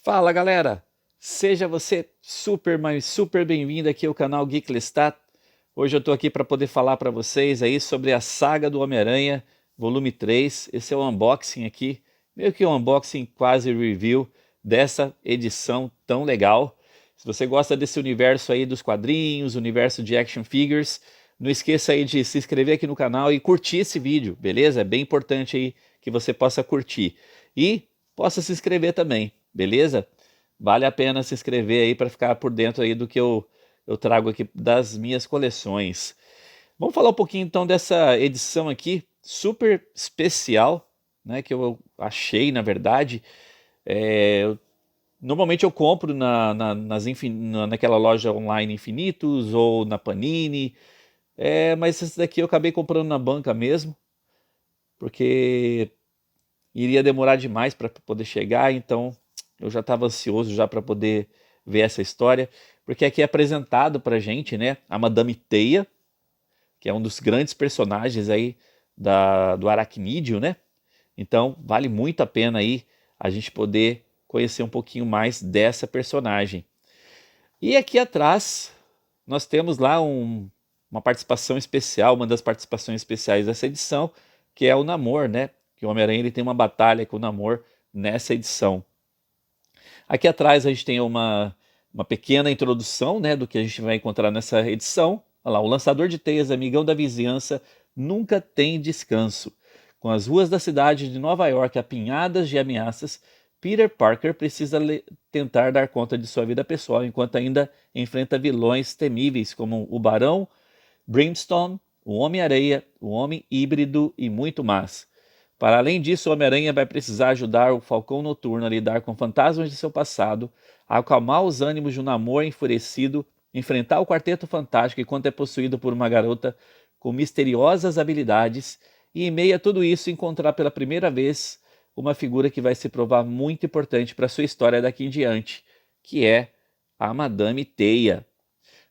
Fala galera, seja você super, mas super bem-vindo aqui ao canal Geek Lestat. Hoje eu estou aqui para poder falar para vocês aí sobre a saga do Homem-Aranha, volume 3. Esse é o unboxing aqui, meio que um unboxing quase review dessa edição tão legal. Se você gosta desse universo aí dos quadrinhos, universo de action figures, não esqueça aí de se inscrever aqui no canal e curtir esse vídeo, beleza? É bem importante aí que você possa curtir. E possa se inscrever também, beleza? Vale a pena se inscrever aí para ficar por dentro aí do que eu trago aqui das minhas coleções. Vamos falar um pouquinho então dessa edição aqui, super especial, né, que eu achei, na verdade. É, Normalmente eu compro naquela loja online Infinitos ou na Panini, mas esse daqui eu acabei comprando na banca mesmo, porque iria demorar demais para poder chegar, então eu já estava ansioso já para poder ver essa história, porque aqui é apresentado para gente, né, a Madame Teia, que é um dos grandes personagens aí do Aracnídeo, né? Então vale muito a pena aí a gente poder conhecer um pouquinho mais dessa personagem. E aqui atrás nós temos lá uma participação especial, uma das participações especiais dessa edição, que é o Namor, né? Que o Homem-Aranha ele tem uma batalha com o Namor nessa edição. Aqui atrás a gente tem uma pequena introdução, né, do que a gente vai encontrar nessa edição. Olha lá, o lançador de teias, amigão da vizinhança, nunca tem descanso. Com as ruas da cidade de Nova York apinhadas de ameaças, Peter Parker precisa tentar dar conta de sua vida pessoal enquanto ainda enfrenta vilões temíveis como o Barão, Brimstone, o Homem-Areia, o Homem Híbrido e muito mais. Para além disso, o Homem-Aranha vai precisar ajudar o Falcão Noturno a lidar com fantasmas de seu passado, a acalmar os ânimos de um Namor enfurecido, enfrentar o Quarteto Fantástico enquanto é possuído por uma garota com misteriosas habilidades e, em meio a tudo isso, encontrar pela primeira vez uma figura que vai se provar muito importante para sua história daqui em diante, que é a Madame Teia.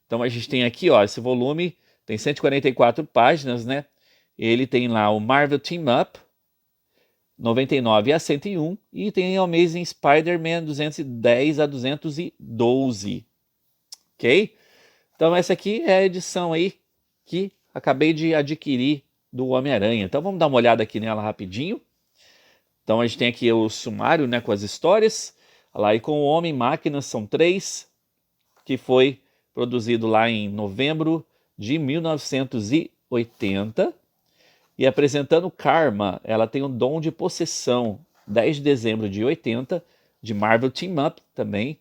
Então a gente tem aqui, ó, esse volume tem 144 páginas, né? Ele tem lá o Marvel Team Up, 99 a 101, e tem Amazing Spider-Man 210 a 212, ok? Então essa aqui é a edição aí que acabei de adquirir do Homem-Aranha. Então vamos dar uma olhada aqui nela rapidinho. Então a gente tem aqui o sumário, né, com as histórias. Lá, e com o Homem-Máquina são 3, que foi produzido lá em novembro de 1980. E apresentando Karma, ela tem o dom de possessão, 10 de dezembro de 80, de Marvel Team Up também.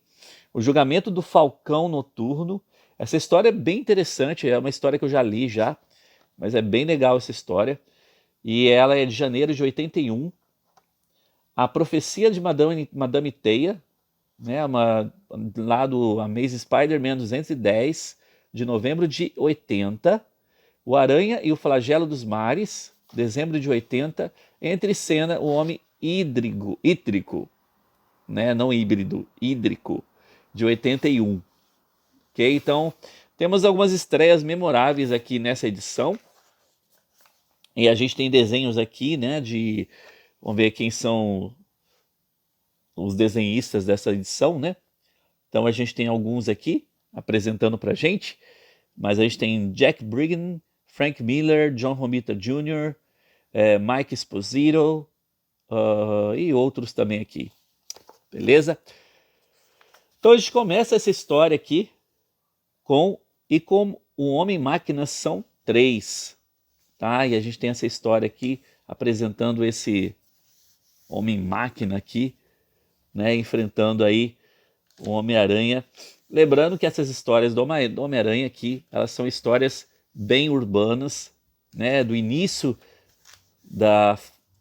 O julgamento do Falcão Noturno. Essa história é bem interessante, é uma história que eu já li já, mas é bem legal essa história. E ela é de janeiro de 81. A Profecia de Madame Teia, né, lá do Amazing Spider-Man 210, de novembro de 80. O Aranha e o Flagelo dos Mares, dezembro de 80. Entre cena, o Homem Hídrico, né? Não híbrido, hídrico, de 81. Ok? Então, temos algumas estreias memoráveis aqui nessa edição. E a gente tem desenhos aqui, né? Vamos ver quem são os desenhistas dessa edição, né? Então a gente tem alguns aqui apresentando pra gente. Mas a gente tem Jack Briggan, Frank Miller, John Romita Jr., Mike Esposito e outros também aqui. Beleza? Então a gente começa essa história aqui com o Homem-Máquina são 3. Tá? E a gente tem essa história aqui apresentando esse Homem-Máquina aqui, né, enfrentando aí o Homem-Aranha. Lembrando que essas histórias do Homem-Aranha aqui, elas são histórias bem urbanas, né, do início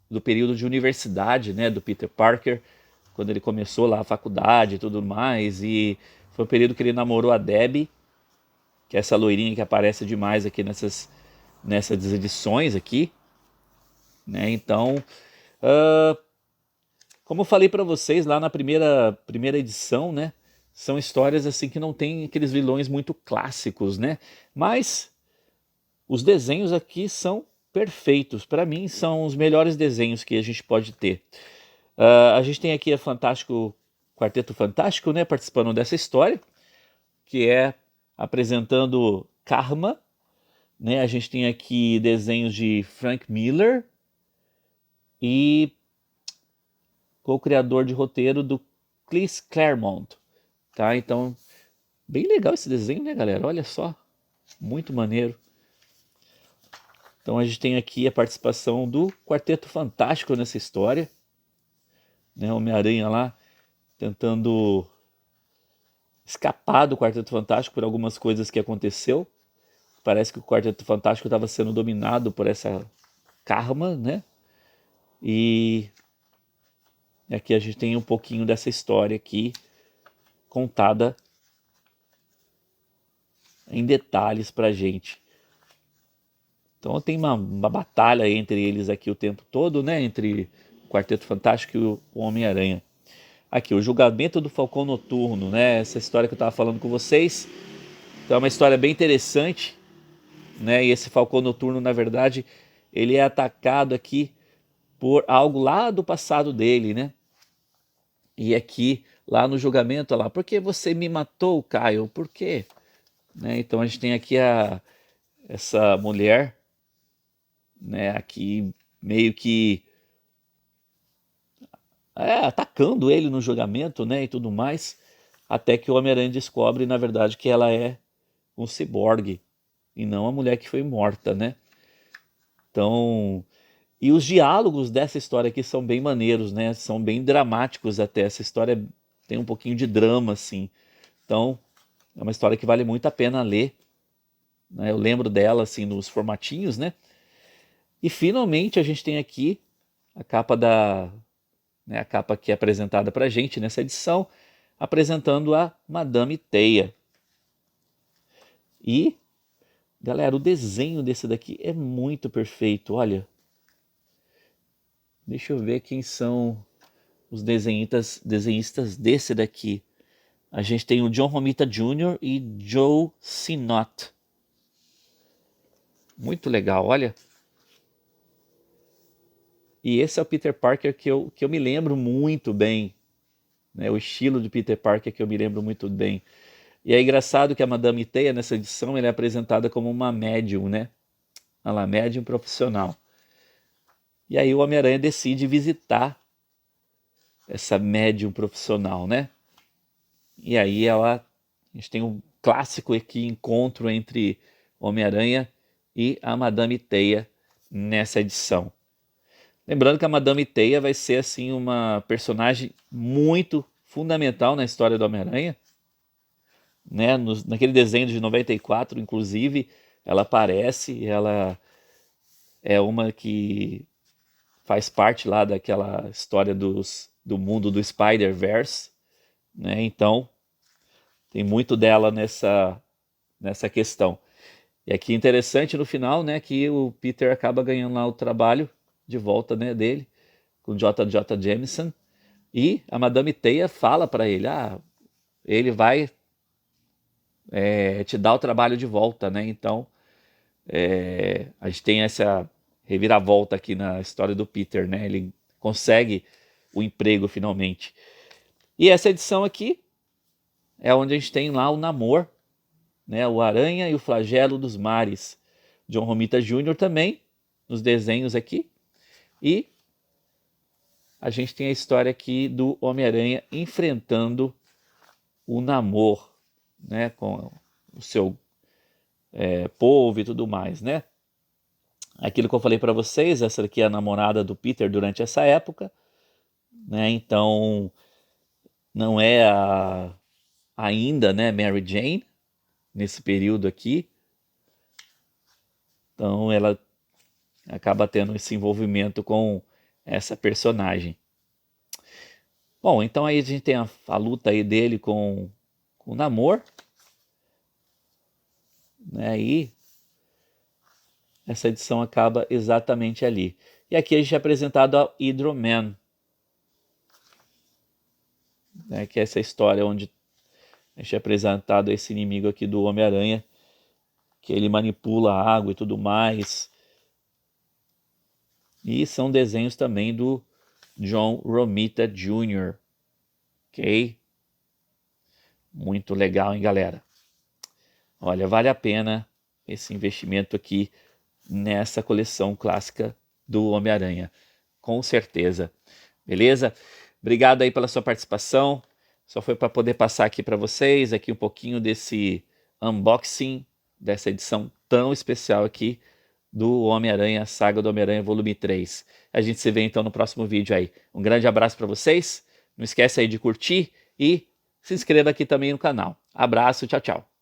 do período de universidade, né, do Peter Parker, quando ele começou lá a faculdade e tudo mais, e foi o período que ele namorou a Debbie, que é essa loirinha que aparece demais aqui nessas edições aqui, né, então, como eu falei para vocês lá na primeira edição, né, são histórias assim que não tem aqueles vilões muito clássicos, né, mas os desenhos aqui são perfeitos. Para mim, são os melhores desenhos que a gente pode ter. A gente tem aqui a Fantástico Quarteto Fantástico, né, participando dessa história, que é apresentando Karma, né? A gente tem aqui desenhos de Frank Miller e co-criador de roteiro do Chris Claremont, tá? Então, bem legal esse desenho, né, galera? Olha só, muito maneiro. Então a gente tem aqui a participação do Quarteto Fantástico nessa história, né? Homem-Aranha lá tentando escapar do Quarteto Fantástico por algumas coisas que aconteceu. Parece que o Quarteto Fantástico estava sendo dominado por essa karma, né? E aqui a gente tem um pouquinho dessa história aqui contada em detalhes pra gente. Então tem uma batalha entre eles aqui o tempo todo, né? Entre o Quarteto Fantástico e o Homem-Aranha. Aqui, o julgamento do Falcão Noturno, né? Essa história que eu estava falando com vocês. Então é uma história bem interessante, né? E esse Falcão Noturno, na verdade, ele é atacado aqui por algo lá do passado dele, né? E aqui, lá no julgamento, lá, por que você me matou, Caio? Por quê? Né? Então a gente tem aqui essa mulher, né? Aqui meio que atacando ele no julgamento, né? E tudo mais, até que o Homem-Aranha descobre, na verdade, que ela é um ciborgue e não a mulher que foi morta, né? Então, e os diálogos dessa história aqui são bem maneiros, né? São bem dramáticos até. Essa história tem um pouquinho de drama, assim. Então, é uma história que vale muito a pena ler, né? Eu lembro dela, assim, nos formatinhos, né? E finalmente a gente tem aqui a capa a capa que é apresentada pra gente nessa edição, apresentando a Madame Teia. E, galera, o desenho desse daqui é muito perfeito, olha. Deixa eu ver quem são os desenhistas desse daqui. A gente tem o John Romita Jr. e Joe Sinnott. Muito legal, olha. E esse é o Peter Parker que eu me lembro muito bem, né? O estilo de Peter Parker que eu me lembro muito bem. E é engraçado que a Madame Teia, nessa edição, ela é apresentada como uma médium, né? Ela é médium profissional. E aí o Homem-Aranha decide visitar essa médium profissional, né? E aí a gente tem um clássico aqui encontro entre Homem-Aranha e a Madame Teia nessa edição. Lembrando que a Madame Teia vai ser assim uma personagem muito fundamental na história do Homem-Aranha, né? Naquele desenho de 94, inclusive, ela aparece, ela é uma que faz parte lá daquela história do mundo do Spider-Verse, né? Então, tem muito dela nessa questão. E aqui interessante no final, né, que o Peter acaba ganhando lá o trabalho de volta, né, dele, com o J. J. Jameson, e a Madame Teia fala para ele, ele vai te dar o trabalho de volta, né? Então, a gente tem essa reviravolta aqui na história do Peter, né? Ele consegue o emprego finalmente. E essa edição aqui é onde a gente tem lá o Namor, né? O Aranha e o Flagelo dos Mares. John Romita Jr. também, nos desenhos aqui. E a gente tem a história aqui do Homem-Aranha enfrentando o Namor, né? Com o seu povo e tudo mais, né? Aquilo que eu falei para vocês, essa aqui é a namorada do Peter durante essa época, né? Então não é ainda, né, Mary Jane nesse período aqui. Então ela acaba tendo esse envolvimento com essa personagem. Bom, então aí a gente tem a luta aí dele com o Namor, né? E essa edição acaba exatamente ali. E aqui a gente é apresentado a Hydro-Man, né? Que é essa história onde a gente é apresentado a esse inimigo aqui do Homem-Aranha, que ele manipula a água e tudo mais. E são desenhos também do John Romita Jr. Ok? Muito legal, hein, galera? Olha, vale a pena esse investimento aqui nessa coleção clássica do Homem-Aranha. Com certeza. Beleza? Obrigado aí pela sua participação. Só foi para poder passar aqui para vocês aqui um pouquinho desse unboxing dessa edição tão especial aqui do Homem-Aranha, Saga do Homem-Aranha volume 3. A gente se vê então no próximo vídeo aí. Um grande abraço para vocês. Não esquece aí de curtir e se inscreva aqui também no canal. Abraço, tchau, tchau.